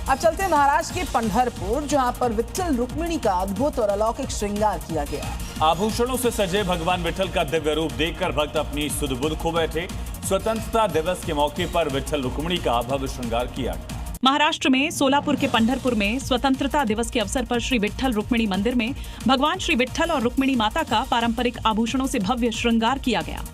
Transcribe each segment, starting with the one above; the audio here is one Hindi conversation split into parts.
अब चलते हैं महाराष्ट्र के पंढरपुर, जहां पर विट्ठल रुक्मिणी का अद्भुत और अलौकिक श्रृंगार किया गया। आभूषणों से सजे भगवान विट्ठल का दिव्य रूप देखकर भक्त अपनी सुध-बुध खो बैठे। स्वतंत्रता दिवस के मौके पर विट्ठल रुक्मिणी का भव्य श्रृंगार किया गया। महाराष्ट्र में सोलापुर के पंढरपुर में स्वतंत्रता दिवस के अवसर पर श्री विट्ठल रुक्मिणी मंदिर में भगवान श्री विट्ठल और रुक्मिणी माता का पारंपरिक आभूषणों से भव्य श्रृंगार किया गया।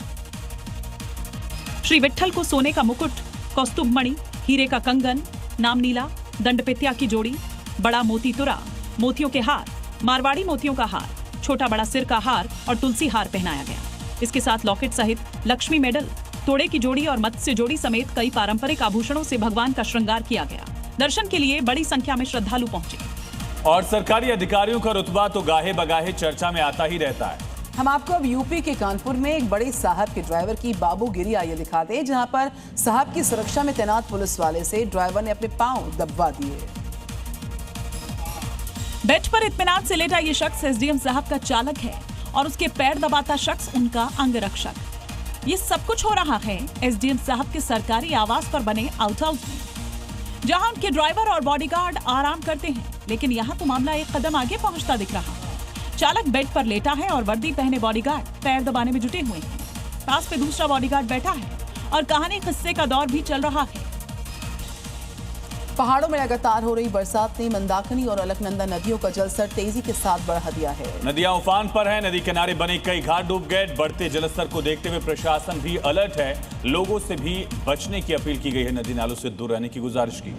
श्री विट्ठल को सोने का मुकुट, कौस्तुभ मणि, हीरे का कंगन, नामनीला, दंडपित्या की जोड़ी, बड़ा मोती तुरा, मोतियों के हार, मारवाड़ी मोतियों का हार, छोटा बड़ा सिर का हार और तुलसी हार पहनाया गया। इसके साथ लॉकेट सहित लक्ष्मी मेडल, तोड़े की जोड़ी और मत्स्य जोड़ी समेत कई पारंपरिक आभूषणों से भगवान का श्रृंगार किया गया। दर्शन के लिए बड़ी संख्या में श्रद्धालु पहुंचे। और सरकारी अधिकारियों का रुतबा तो गाहे बगाहे चर्चा में आता ही रहता है। हम आपको अब यूपी के कानपुर में एक बड़े साहब के ड्राइवर की बाबूगिरी आइए दिखाते हैं, जहां पर साहब की सुरक्षा में तैनात पुलिस वाले से ड्राइवर ने अपने पांव दबवा दिए। बेड पर इत्मीनान से लेटा ये शख्स एसडीएम साहब का चालक है और उसके पैर दबाता शख्स उनका अंगरक्षक। ये सब कुछ हो रहा है एसडीएम साहब के सरकारी आवास पर बने आउट हाउस में, जहां उनके ड्राइवर और बॉडीगार्ड आराम करते हैं। लेकिन यहाँ तो मामला एक कदम आगे पहुंचता दिख रहा है। चालक बेड पर लेटा है और वर्दी पहने बॉडीगार्ड पैर दबाने में जुटे हुए हैं। पास पे दूसरा बॉडीगार्ड बैठा है और कहानी किस्से का दौर भी चल रहा है। पहाड़ों में लगातार हो रही बरसात ने मंदाकिनी और अलकनंदा नदियों का जलस्तर तेजी के साथ बढ़ा दिया है। नदियां उफान पर हैं। नदी किनारे बने कई घाट डूब गए। बढ़ते जलस्तर को देखते हुए प्रशासन भी अलर्ट है। लोगों से भी बचने की अपील की गई है। नदी नालों से दूर रहने की गुजारिश की।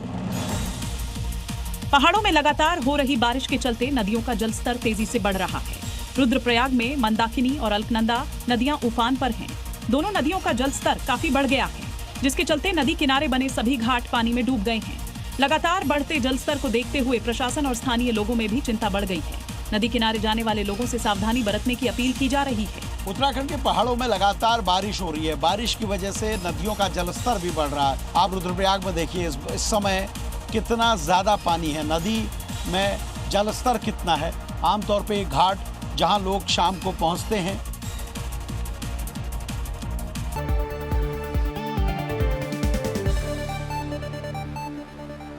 पहाड़ों में लगातार हो रही बारिश के चलते नदियों का जलस्तर तेजी से बढ़ रहा है। रुद्रप्रयाग में मंदाकिनी और अलकनंदा नदियां उफान पर हैं। दोनों नदियों का जलस्तर काफी बढ़ गया है, जिसके चलते नदी किनारे बने सभी घाट पानी में डूब गए हैं। लगातार बढ़ते जलस्तर को देखते हुए प्रशासन और स्थानीय लोगों में भी चिंता बढ़ गई है। नदी किनारे जाने वाले लोगों से सावधानी बरतने की अपील की जा रही है। उत्तराखंड के पहाड़ों में लगातार बारिश हो रही है। बारिश की वजह से नदियों का जलस्तर भी बढ़ रहा है। आप रुद्रप्रयाग में देखिए इस समय कितना ज्यादा पानी है, नदी में जलस्तर कितना है। आमतौर पे एक घाट जहां लोग शाम को पहुंचते हैं